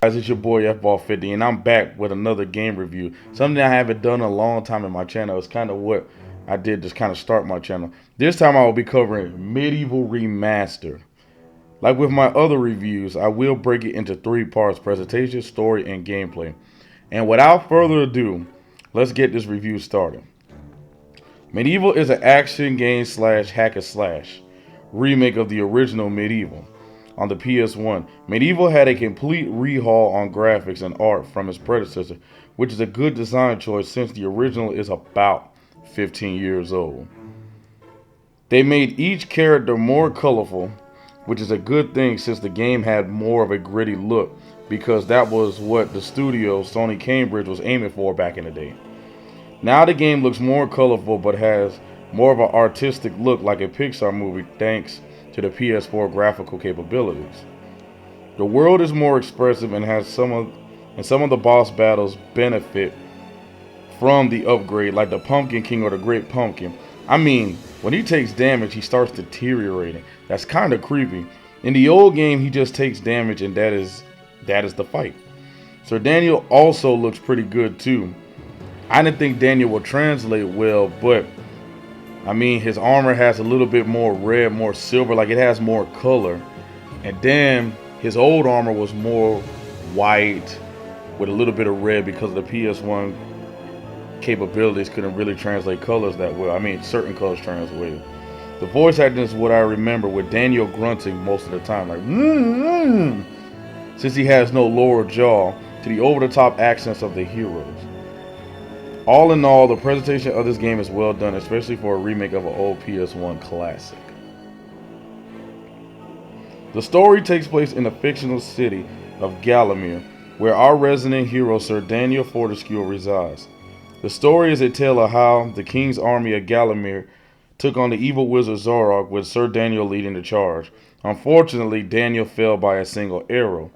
Guys, it's your boy F-Ball50 and I'm back with another game review. Something I haven't done in a long time in my channel. It's kind of what I did to kind of start my channel. This time I will be covering Medieval Remastered. Like with my other reviews, I will break it into three parts: presentation, story, and gameplay. And without further ado, let's get this review started. Medieval is an action game slash hack and slash remake of the original Medieval on the PS1. Medieval had a complete rehaul on graphics and art from its predecessor, which is a good design choice since the original is about 15 years old. They made each character more colorful, which is a good thing since the game had more of a gritty look, because that was what the studio Sony Cambridge was aiming for back in the day. Now the game looks more colorful but has more of an artistic look like a Pixar movie thanks to the PS4 graphical capabilities. The world is more expressive and has some of the boss battles benefit from the upgrade, like the Pumpkin King or the Great Pumpkin. I mean, when he takes damage, he starts deteriorating. That's kind of creepy. In the old game, he just takes damage and that is the fight. Sir Daniel also looks pretty good too. I didn't think Daniel would translate well, but I mean, his armor has a little bit more red, more silver, like it has more color. And then his old armor was more white with a little bit of red because the PS1 capabilities couldn't really translate colors that well. I mean, certain colors translate. The voice acting is what I remember, with Daniel grunting most of the time, like since he has no lower jaw, to the over-the-top accents of the heroes. All in all, the presentation of this game is well done, especially for a remake of an old PS1 classic. The story takes place in the fictional city of Gallowmere, where our resident hero Sir Daniel Fortescue resides. The story is a tale of how the king's army of Gallowmere took on the evil wizard Zorok, with Sir Daniel leading the charge. Unfortunately, Daniel fell by a single arrow.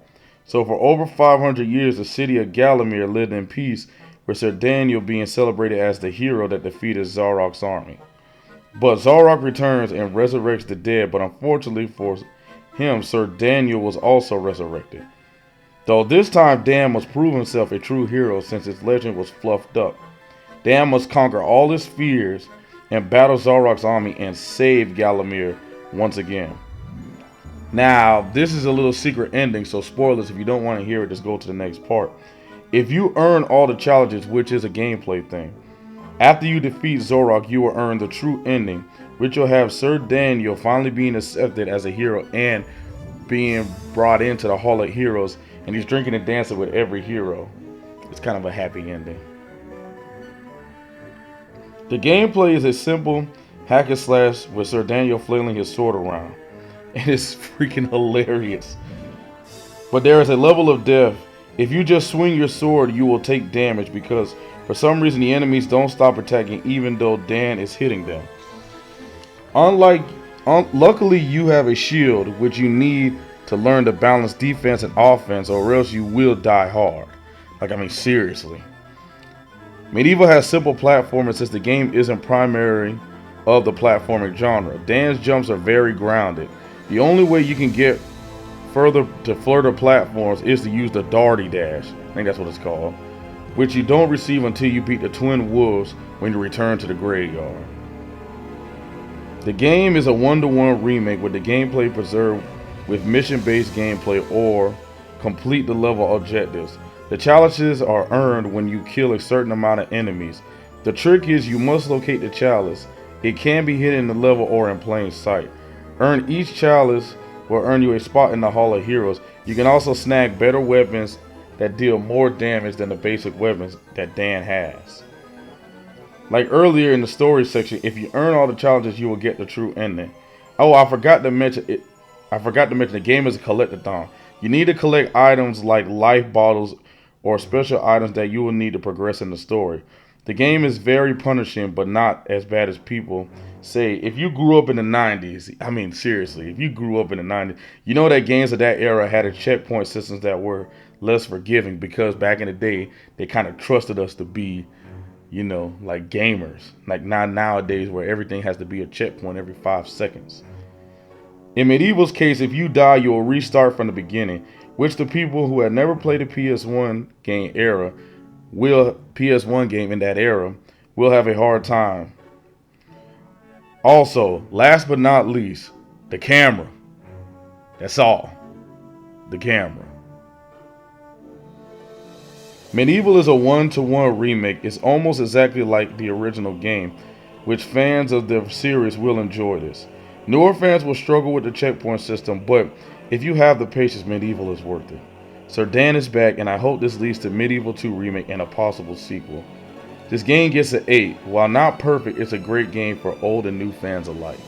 So for over 500 years, the city of Gallowmere lived in peace, with Sir Daniel being celebrated as the hero that defeated Zorok's army. But Zorok returns and resurrects the dead, but unfortunately for him, Sir Daniel was also resurrected. Though this time Dan must prove himself a true hero since his legend was fluffed up. Dan must conquer all his fears and battle Zorok's army and save Gallowmere once again. Now, this is a little secret ending, so spoilers, if you don't want to hear it, just go to the next part. If you earn all the challenges, which is a gameplay thing, after you defeat Zorok, you will earn the true ending, which will have Sir Daniel finally being accepted as a hero and being brought into the Hall of Heroes, and he's drinking and dancing with every hero. It's kind of a happy ending. The gameplay is a simple hack and slash with Sir Daniel flailing his sword around. And it's freaking hilarious. But there is a level of depth. If you just swing your sword, you will take damage because for some reason the enemies don't stop attacking even though Dan is hitting them. Luckily you have a shield, which you need to learn to balance defense and offense, or else you will die hard. Like, I mean, seriously. Medieval has simple platforming since the game isn't primary of the platforming genre. Dan's jumps are very grounded. The only way you can get further platforms is to use the Darty Dash, I think that's what it's called, which you don't receive until you beat the Twin Wolves when you return to the graveyard. The game is a 1-to-1 remake with the gameplay preserved with mission-based gameplay or complete the level objectives. The challenges are earned when you kill a certain amount of enemies. The trick is you must locate the chalice. It can be hidden in the level or in plain sight. Earn each chalice will earn you a spot in the Hall of Heroes. You can also snag better weapons that deal more damage than the basic weapons that Dan has. Like earlier in the story section, if you earn all the challenges, you will get the true ending. Oh, I forgot to mention the game is a collectathon. You need to collect items like life bottles or special items that you will need to progress in the story. The game is very punishing, but not as bad as people say. If you grew up in the 90s, I mean seriously, if you grew up in the 90s, you know that games of that era had a checkpoint systems that were less forgiving, because back in the day, they kind of trusted us to be, you know, like gamers. Like not nowadays where everything has to be a checkpoint every 5 seconds. In Medieval's case, if you die, you will restart from the beginning. which the people who had never played a PS1 game in that era will have a hard time. Also, last but not least, the camera. That's all. The camera. Medieval is a one-to-one remake. It's almost exactly like the original game, which fans of the series will enjoy this. Newer fans will struggle with the checkpoint system, but if you have the patience, Medieval is worth it. Sir Dan is back, and I hope this leads to Medieval 2 remake and a possible sequel. This game gets an 8. While not perfect, it's a great game for old and new fans alike.